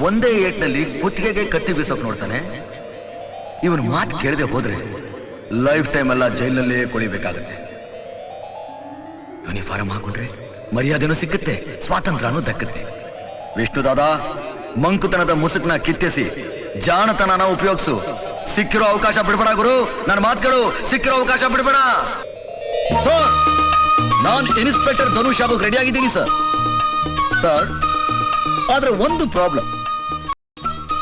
ಒಂದೇ ಏಟ್ನಲ್ಲಿ ಕುತ್ತಿಗೆಗೆ ಕತ್ತಿ ಬೀಸೋಕ್ ನೋಡ್ತಾನೆ. ಇವನ್ ಮಾತು ಕೇಳದೆ ಹೋದ್ರೆ ಲೈಫ್ ಟೈಮ್ ಎಲ್ಲ ಜೈಲಲ್ಲೇ ಕೊಳಿಬೇಕಾಗತ್ತೆ. ಯೂನಿಫಾರ್ಮ್ ಹಾಕೊಂಡ್ರೆ ಮರ್ಯಾದೆನೂ ಸಿಕ್ಕುತ್ತೆ, ಸ್ವಾತಂತ್ರ್ಯನೂ ದಕ್ಕತ್ತೆ. ವಿಷ್ಣು ದಾದಾ, ಮಂಕುತನದ ಮುಸುಕ್ನ ಕಿತ್ತೆಸಿ ಜಾಣತನನ ಉಪಯೋಗಿಸು. ಸಿಕ್ಕಿರೋ ಅವಕಾಶ ಬಿಡಬೇಡ ಗುರು, ನನ್ನ ಮಾತುಗಳು ಸಿಕ್ಕಿರೋ ಅವಕಾಶ ಬಿಡಬೇಡ. ಸರ್, ನಾನು ಇನ್ಸ್ಪೆಕ್ಟರ್ ಧನುಷ್ ಆಗೋಕ್ ರೆಡಿ ಆಗಿದ್ದೀನಿ ಸರ್. ಸರ್, ಆದ್ರೆ ಒಂದು ಪ್ರಾಬ್ಲಮ್.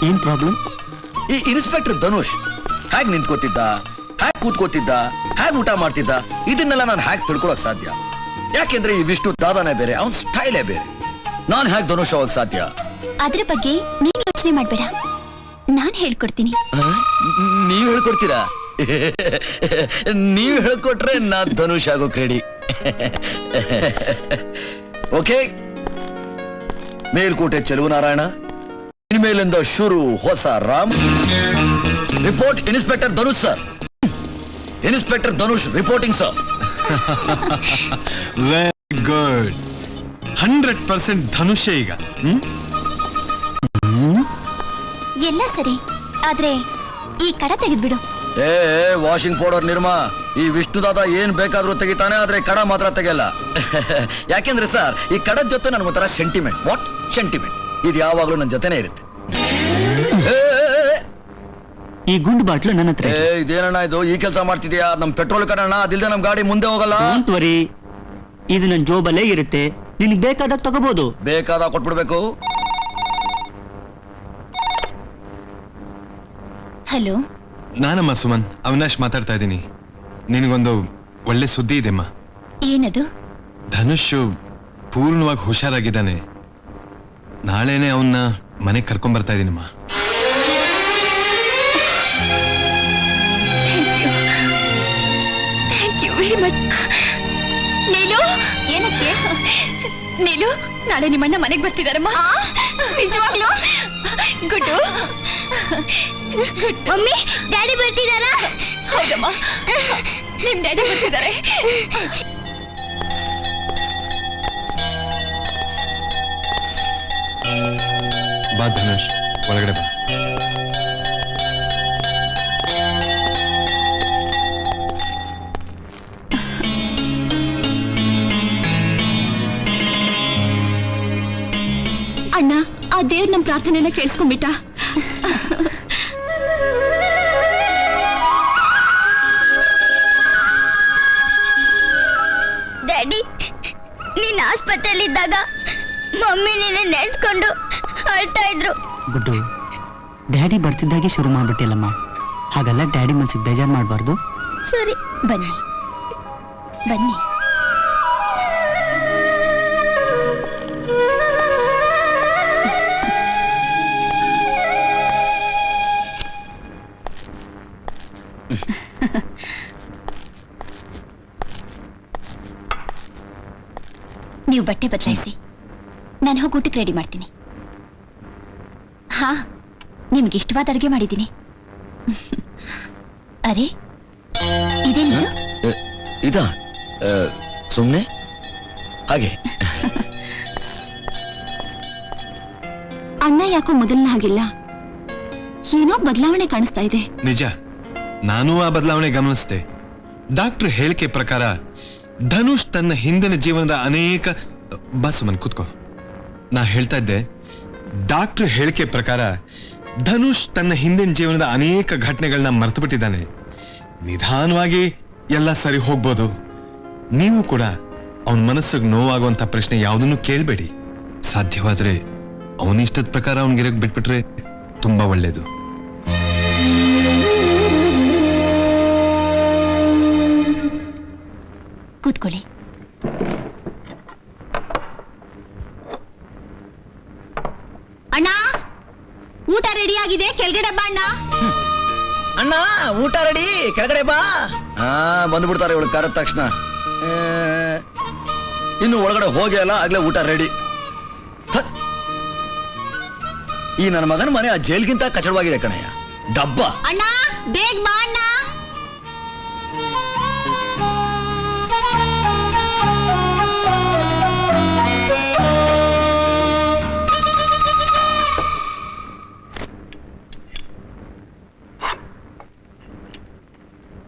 ಏನ್ ಪ್ರಾಬ್ಲಮ್? ಈ ಇನ್ಸ್ಪೆಕ್ಟರ್ ಧನುಷ್ ಹ್ಯಾಗ್ ನಿಂತ್ಕೋತಿದ್ದ, ಹ್ಯಾಗ್ ಕೂತ್ಕೋತಿದ್ದ, ಹ್ಯಾಗ್ ಊಟ ಮಾಡ್ತಿದ್ದ, ಇದನ್ನೆಲ್ಲ ನಾನು ಹ್ಯಾಗ್ ತಿಳ್ಕೊಳಕ್ ಸಾಧ್ಯ? ಯಾಕೆಂದ್ರೆ ಈ ವಿಷ್ಣು ದಾದಾನೇ ಬೇರೆ, ಅವನ್ ಸ್ಟೈಲೇ ಬೇರೆ. ನಾನ್ ಹ್ಯಾಗ್ ಧನುಷ್ ಆಗೋಕ್ ಸಾಧ್ಯ? ಅದ್ರ ಬಗ್ಗೆ ನೀನ್ ಯೋಚನೆ ಮಾಡ್ಬೇಡ, ನಾನ್ ಹೇಳ್ಕೊಡ್ತೀನಿ. ನೀವ್ ಹೇಳ್ಕೊಡ್ತೀರಾ? ನೀವ್ ಹೇಳ್ಕೊಟ್ರೆ ನಾ ಧನುಷ್ ಆಗೋಕ್ ರೆಡಿ. ಓಕೆ, ಮೇಲ್ಕೋಟೆ ಚೆಲುವನಾರಾಯಣ, ಇನ್ಮೇಲಿಂದ ಶುರು ಹೊಸ Ram. Report inspector Dhanush sir. Inspector Dhanush reporting sir. Very good. 100% ಧನುಷೇ ಈಗ. ಎಲ್ಲ ಸರಿ, ಆದ್ರೆ ಈ ಕಡ ತೆಗೆದ್ಬಿಡು. ಏ ವಾಷಿಂಗ್ ಪೌಡರ್ ನಿರ್ಮಾ, ಈ ವಿಷ್ಣು ದಾದ ಏನ್ ಬೇಕಾದ್ರೂ ತೆಗಿತಾನೆ, ಆದ್ರೆ ಕಡ ಮಾತ್ರ ತೆಗೆಯಲ್ಲ. ಯಾಕೆಂದ್ರೆ ಸರ್, ಈ ಕಡದ ಜೊತೆ ನನ್ ಒಂಥರ ಸೆಂಟಿಮೆಂಟ್. What sentiment? ಇದು ಯಾವಾಗ್ಲೂ ನನ್ನ ಜೊತೆನೇ ಇರುತ್ತೆ. ಈ ಗುಂಡು ಬಾಟ್ಲು ನನ್ನ ಹತ್ರ. ಇದೇನಣ್ಣ ಇದು, ಈ ಕೆಲಸ ಮಾಡ್ತಿದ್ಯಾ? ನಮ್ ಪೆಟ್ರೋಲ್ ಕಣಣ್ಣ, ಅದಿಲ್ದೆ ನಮ್ ಗಾಡಿ ಮುಂದೆ ಹೋಗಲ್ಲ. ಡೋಂಟ್ ವರಿ, ಇದು ನನ್ನ ಜೋಬಲ್ಲೇ ಇರುತ್ತೆ, ನಿನಗೆ ಬೇಕಾದಾಗ ತಗೋಬಹುದು. ಬೇಕಾದಾಗ ಕೊಟ್ಬಿಡ್ಬೇಕು. ಹಲೋ, ನಾನಮ್ಮ ಸುಮನ್, ಅವಿನಾಶ್ ಮಾತಾಡ್ತಾ ಇದ್ದೀನಿ. ನಿನಗೊಂದು ಒಳ್ಳೆ ಸುದ್ದಿ ಇದೆಮ್ಮ. ಏನದು? ಧನುಷ್ ಪೂರ್ಣವಾಗಿ ಹುಷಾರಾಗಿದ್ದಾನೆ. ನಾಳೆನೆ ಅವನ್ನ ಮನೆಗೆ ಕರ್ಕೊಂಡ್ ಬರ್ತಾ ಇದ್ದೀನಮ್ಮ. Thank you very much. Neelu, ಏನಕ್ಕೆ? ನೀಲು, ನಾಳೆ ನಿಮ್ಮಣ್ಣ ಮನೆಗೆ ಬರ್ತಿದಾರಮ್ಮ. ನಿಜವಾಗ್ಲೂ? ಗುಡ್ಡು. ಮಮ್ಮಿ, ಡ್ಯಾಡಿ ಬರ್ತಿದಾರಾ? ಹೌದಮ್ಮ, ನಿಮ್ ಡ್ಯಾಡಿ ಬರ್ತಿದ್ದಾರೆ. ಬಾ ಧನುಷ್, ಒಳಗಡೆ ಬಾ. ಅಣ್ಣ, ಆ ದೇವ್ರ ನಮ್ ಪ್ರಾರ್ಥನೆನ ಕೇಳಿಸ್ಕೊಂಡ್ಬಿಟ್ಟ. ಡ್ಯಾಡಿ, ನೀನ್ ಆಸ್ಪತ್ರೆಯಲ್ಲಿದ್ದಾಗ ಮಮ್ಮಿ ನೀನೆ ನೆನ್ಸ್ಕೊಂಡು ಅಳ್ತಾ ಇದ್ರು. ಗುಡ್ಡು, ಡ್ಯಾಡಿ ಬರ್ತಿದ್ದಾಗೆ ಶುರು ಮಾಡ್ಬಿಟ್ಟಿಲ್ಲಮ್ಮ. ಹಾಗಲ್ಲ, ಡ್ಯಾಡಿ ಮನ್ಸಿಗೆ ಬೇಜಾರು ಮಾಡಬಾರ್ದು. ಸರಿ, ಬನ್ನಿ ಬನ್ನಿ. ನೀವು ಬಟ್ಟೆ ಬದಲಾಯಿಸಿ, ನಾನು ಹೋಗಿ ಊಟಕ್ಕೆ ರೆಡಿ ಮಾಡ್ತೀನಿ. ಹಾ, ನಿಮ್ಗೆ ಇಷ್ಟವಾದ ಅಡುಗೆ ಮಾಡಿದ್ದೀನಿ. ಅರೆ, ಇದೇನಿದು? ಇದ ಸುಮ್ನೆ ಹಾಗೆ. ಅಣ್ಣ ಯಾಕೋ ಮೊದಲನ ಹಾಗಿಲ್ಲ, ಏನೋ ಬದಲಾವಣೆ ಕಾಣಿಸ್ತಾ ಇದೆ. ನಿಜ, ನಾನು ಆ ಬದಲಾವಣೆ ಗಮನಿಸಿದೆ. ಡಾಕ್ಟರ್ ಹೇಳಿಕೆ ಪ್ರಕಾರ ಧನುಷ್ ತನ್ನ ಹಿಂದಿನ ಜೀವನದ ಅನೇಕ ಸುಮನ್ ಕೂತ್ಕೋ. ನಾ ಹೇಳ್ತಾ ಇದ್ದೆ, ಡಾಕ್ಟರ್ ಹೇಳಿಕೆ ಪ್ರಕಾರ ಧನುಷ್ ತನ್ನ ಹಿಂದಿನ ಜೀವನದ ಅನೇಕ ಘಟನೆಗಳನ್ನ ಮರೆತು ಬಿಟ್ಟಿದ್ದಾನೆ. ನಿಧಾನವಾಗಿ ಎಲ್ಲ ಸರಿ ಹೋಗ್ಬೋದು. ನೀವು ಕೂಡ ಅವನ ಮನಸ್ಸಿಗೆ ನೋವಾಗುವಂತ ಪ್ರಶ್ನೆ ಯಾವುದನ್ನು ಕೇಳಬೇಡಿ. ಸಾಧ್ಯವಾದ್ರೆ ಅವನಿಷ್ಟದ ಪ್ರಕಾರ ಅವನಿಗಿರಕ್ ಬಿಟ್ಬಿಟ್ರೆ ತುಂಬಾ ಒಳ್ಳೇದು. ಕೂತ್ಕೊಳ್ಳಿ. ಅಣ್ಣ, ಊಟ ರೆಡಿ ಆಗಿದೆ, ಕೆಳಗಡೆ ಬಾ. ಅಣ್ಣ, ಅಣ್ಣ ಊಟ ರೆಡಿ, ಕೆಳಗಡೆ ಬಾ. ಬಂದ್ಬಿಡ್ತಾರೆ ಇವಳು ಕರೆದ ತಕ್ಷಣ. ಇನ್ನು ಒಳಗಡೆ ಹೋಗಿ ಅಲ್ಲ, ಆಗ್ಲೇ ಊಟ ರೆಡಿ. ಈ ನನ್ನ ಮಗನ ಮನೆ ಆ ಜೈಲ್ಗಿಂತ ಕಚಡವಾಗಿದೆ ಕಣಯ್ಯ. ಡಬ್ಬ. ಅಣ್ಣ ಬೇಗ ಬಾ. ಅಣ್ಣ,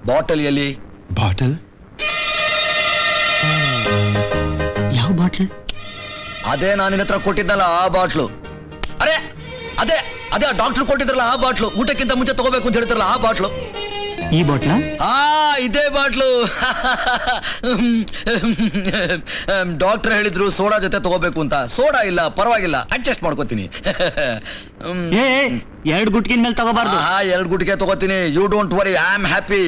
ಬಾಟಲ್ ಎಲ್ಲಿ? ಬಾಟಲ್? ಯಾವ ಬಾಟ್ಲ್? ಅದೇ ನಾನು ನಿನ್ನ ಹತ್ರ ಕೊಟ್ಟಿದ್ದಲ್ಲ ಆ ಬಾಟ್ಲು. ಅರೆ ಅದೇ ಅದೇ ಡಾಕ್ಟರ್ ಕೊಟ್ಟಿದ್ರಲ್ಲ ಆ ಬಾಟ್ಲು. ಊಟಕ್ಕಿಂತ ಮುಂಚೆ ತಗೋಬೇಕು ಅಂತ ಹೇಳ್ತಾರಲ್ಲ ಆ ಬಾಟ್ಲು. ಈ ಬಾಟ್ಲಾ? ಇದೇ ಬಾಟ್ಲು. ಡಾಕ್ಟರ್ ಹೇಳಿದ್ರು ಸೋಡಾ ಜೊತೆ ತಗೋಬೇಕು ಅಂತ. ಸೋಡಾ ಇಲ್ಲ, ಪರವಾಗಿಲ್ಲ, ಅಡ್ಜಸ್ಟ್ ಮಾಡ್ಕೋತೀನಿ. ಏ 2 ಗುಟ್ಕಿನ ಮೇಲೆ ತಗೋಬಾರ್ದು. 2 ಗುಟಿಗೆ ತಗೋತೀನಿ. You don't worry, I am happy.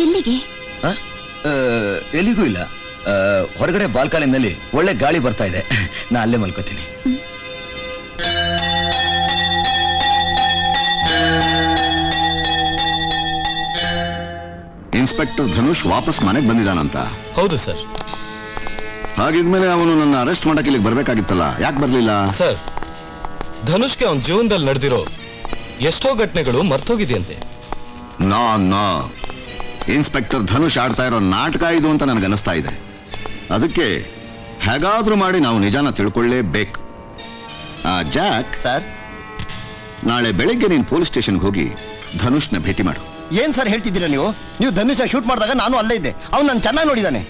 ಎಲ್ಲಿಗೆ? ಎಲ್ಲಿಗೂ ಇಲ್ಲ, ಹೊರಗಡೆ ಬಾಲ್ಕನಿನಲ್ಲಿ ಒಳ್ಳೆ ಗಾಳಿ ಬರ್ತಾ ಇದೆ. ನಾ ಅಲ್ಲೇ ಮಲ್ಕೋತೀನಿ. ಇನ್ಸ್ಪೆಕ್ಟರ್ ಧನುಷ್ ವಾಪಸ್ ಮನೆಗೆ ಬಂದಿದ್ದಾನಂತ? ಹೌದು ಸರ್. ಹಾಗಿದ್ಮೇಲೆ ಅವನು ನನ್ನ ಅರೆಸ್ಟ್ ಮಾಡಕ್ಕೆ ಇಲ್ಲಿಗೆ ಬರ್ಬೇಕಾಗಿತ್ತಲ್ಲ, ಯಾಕೆ ಬರ್ಲಿಲ್ಲ? ಸರ್, ಧನುಷ್ಗೆ ಅವನ ಜೀವನದಲ್ಲಿ ನಡೆದಿರೋ ಎಷ್ಟೋ ಘಟನೆಗಳು ಮರ್ತೋಗಿದೆಯಂತೆ. ನೋ, ಇನ್ಸ್ಪೆಕ್ಟರ್ ಧನುಷ್ ಆಡ್ತಾ ಇರೋ ನಾಟಕ ಇದು ಅಂತ ನನಗನ್ನಿಸ್ತಾ ಇದೆ. ಅದಕ್ಕೆ ಹೇಗಾದ್ರೂ ಮಾಡಿ ನಾವು ನಿಜಾನ ತಿಳ್ಕೊಳ್ಳೇಬೇಕು. ಜಾಕ್ ಸರ್, ನಾಳೆ ಬೆಳಿಗ್ಗೆ ನೀನು ಪೊಲೀಸ್ ಸ್ಟೇಷನ್ಗೆ ಹೋಗಿ ಧನುಷ್ನ ಭೇಟಿ ಮಾಡು. ಏನ್ ಸರ್ ಹೇಳ್ತಿದ್ದೀರಾ ನೀವು? ಧನುಷ ಶೂಟ್ ಮಾಡಿದಾಗ ನಾನು ಅಲ್ಲೇ ಇದ್ದೆ. ಅವ್ನು ನಾನು ಚೆನ್ನಾಗಿ ನೋಡಿದಾನೆ.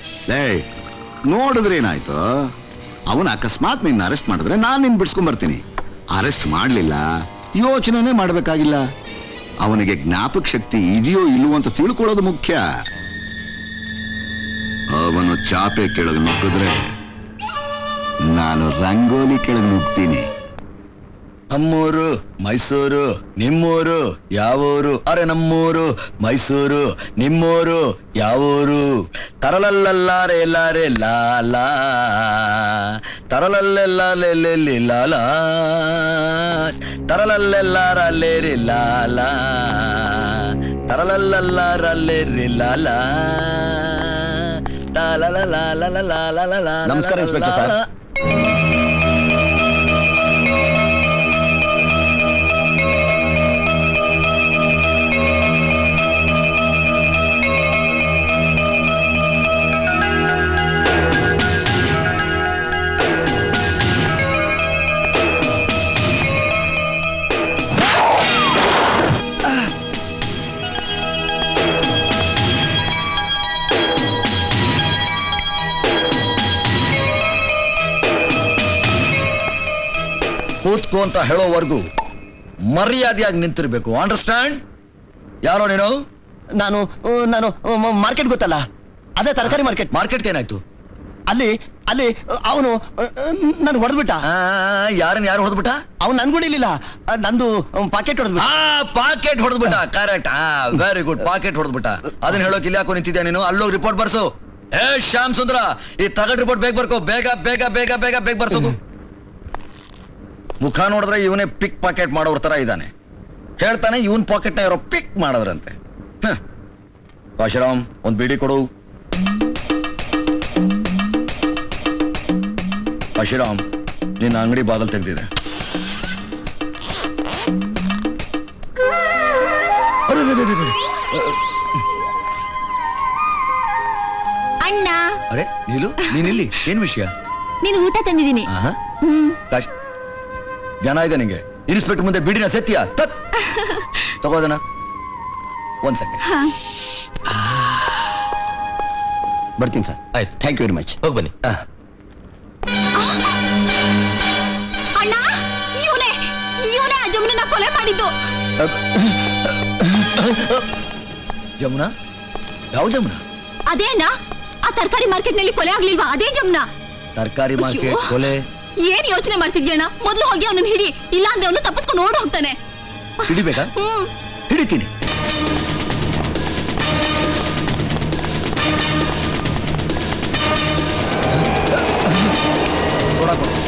ನೋಡಿದ್ರೆ ಏನಾಯ್ತು? ಅವನು ಅಕಸ್ಮಾತ್ ನಿನ್ನ ಅರೆಸ್ಟ್ ಮಾಡಿದ್ರೆ ನಾನು ನಿನ್ನ ಬಿಡ್ಸ್ಕೊಂಡ್ ಬರ್ತೀನಿ. ಅರೆಸ್ಟ್ ಮಾಡಲಿಲ್ಲ, ಯೋಚನೆನೇ ಮಾಡಬೇಕಾಗಿಲ್ಲ. ಅವನಿಗೆ ಜ್ಞಾಪಕ ಶಕ್ತಿ ಇದೆಯೋ ಇಲ್ಲವೋ ಅಂತ ತಿಳ್ಕೊಳ್ಳೋದು ಮುಖ್ಯ. ಅವನು ಚಾಪೆ ಕೆಳಗೆ ನುಗ್ಗಿದ್ರೆ ನಾನು ರಂಗೋಲಿ ಕೆಳಗೆ ನುಗ್ತೀನಿ. ನಮ್ಮೂರು ಮೈಸೂರು, ನಿಮ್ಮೂರು ಯಾವೂರು? ಅರೆ ನಮ್ಮೂರು ಮೈಸೂರು, ನಿಮ್ಮೂರು ಯಾವೂರು? ತರಲಲ್ಲಲ್ಲಾರೆ ಲಾರೆ ಲಾಲಾ, ತರಲಲ್ಲೆಲ್ಲಾಲೆ ಲಾಲಾ, ತರಲಲ್ಲೆಲ್ಲಾರಲ್ಲೇರಿ ಲಾಲಾ, ತರಲಲ್ಲಲ್ಲಾರಲ್ಲೇರಿ ಲಾಲಾ. ನಮಸ್ಕಾರ ಇನ್ಸ್ಪೆಕ್ಟರ್ ಸರ್. ಕೂತ್ಕೋ ಅಂತ ಹೇಳೋವರೆಗೂ ಮರ್ಯಾದೆಯಾಗಿ ನಿಂತಿರ್ಬೇಕು. ಅಂಡರ್ಸ್ಟ್ಯಾಂಡ್? ಯಾರೋ ನೀನು? ನಾನು ಮಾರ್ಕೆಟ್ ಗೊತ್ತಲ್ಲ, ಅದೇ ತರಕಾರಿ ಮಾರ್ಕೆಟ್. ಮಾರ್ಕೆಟ್ಗೆ ಏನಾಯ್ತು? ಅಲ್ಲಿ ಅವನು ನನ್ ಹೊಡೆದ್ಬಿಟ್ಟ. ಯಾರು ಹೊಡೆದ್ಬಿಟ್ಟ? ಅವ್ನು ನನ್ ಗುಡಿಲಿಲ್ಲ, ನಂದು ಪಾಕೆಟ್ ಹೊಡೆದ್ಬಿಟ್ಟ. ಪಾಕೆಟ್ ಹೊಡೆದ್ಬಿಟ್ಟ. Correct, very good. ಪಾಕೆಟ್ ಹೊಡೆದ್ಬಿಟ್ಟ. ಅದನ್ನ ಹೇಳೋಕೆ ಇಲ್ಲಿ ಯಾಕೋ ನಿಂತಿದ್ಯಾ ನೀನು? ಅಲ್ಲೋಗಿ ರಿಪೋರ್ಟ್ ಬರ್ಸು. ಶ್ಯಾಮ್ ಸುಂದರ, ಈ ತಗಡ್ ರಿಪೋರ್ಟ್ ಬೇಗ ಬರ್ಕೋ. ಬೇಗ ಬೇಗ ಬೇಗ ಬೇಗ ಬೇಗ ಬರ್ಸೋದು. ಮುಖ ನೋಡಿದ್ರೆ ಇವನೇ ಪಿಕ್ ಪಾಕೆಟ್ ಮಾಡೋರ್ ತರ ಇದ್ದಾನೆ. ಹೇಳ್ತಾನೆ ಇವನ್ ಪಾಕೆಟ್ ನ ಯಾರೋ ಪಿಕ್ ಮಾಡೋದ್ರಂತೆ. ಕಾಶಿರಾಮ್, ಒಂದ್ ಬೀಡಿ ಕೊಡು. ಕಾಶಿರಾಮ್, ನಿನ್ನ ಅಂಗಡಿ ಬಾಗಲ್ ತೆಗ್ದಿದೆ. ಅಣ್ಣ, ಅರೆ ನೀಲು, ನೀನಿಲ್ಲಿ ಏನ್ ವಿಷಯ? ನೀನು ಊಟ ತಂದಿದ್ದೀನಿ. ಜನ ಇದೆ ನಿಂಗೆ. ಇನ್ಸ್ಪೆಕ್ಟರ್ ಮುಂದೆ ಬಿಡಿನ ಸತ್ಯ ತಗೋದನ. ಒಂದ್ ಸೆಕೆಂಡ್. ಬರ್ತೀನಿ ಸರ್. ಆಯ್ತು, ಥ್ಯಾಂಕ್ ಯು ವೆರಿ ಮಚ್. ಹೋಗಿ ಬನ್ನಿ. ಅಣ್ಣ, ಇವನೇ ಆ ಜಮುನನ್ನ ಕೊಲೆ ಮಾಡಿದ್ದು. ಜಮುನಾ? ಯಾವ ಜಮುನಾ? ಅದೇ ಅಣ್ಣ, ಆ ತರಕಾರಿ ಮಾರ್ಕೆಟ್ ನಲ್ಲಿ ಕೊಲೆ ಆಗ್ಲಿಲ್ವಾ? ಅದೇ ಜಮುನಾ. ತರಕಾರಿ ಮಾರ್ಕೆಟ್ ಕೊಲೆ? ಏನ್ ಯೋಚನೆ ಮಾಡ್ತಿದ್ಯಣ್ಣ? ಮೊದ್ಲು ಹೋಗಿ ಅವನನ್ನ ಹಿಡಿ, ಇಲ್ಲ ಅಂದ್ರೆ ಅವನು ತಪ್ಪಿಸ್ಕೊಂಡು ಓಡ್ ಹೋಗ್ತಾನೆ. ಹಿಡಿಬೇಕಾ? ಹಿಡಿತೀನಿ. ಸೋಡಾ ಕೊಡು.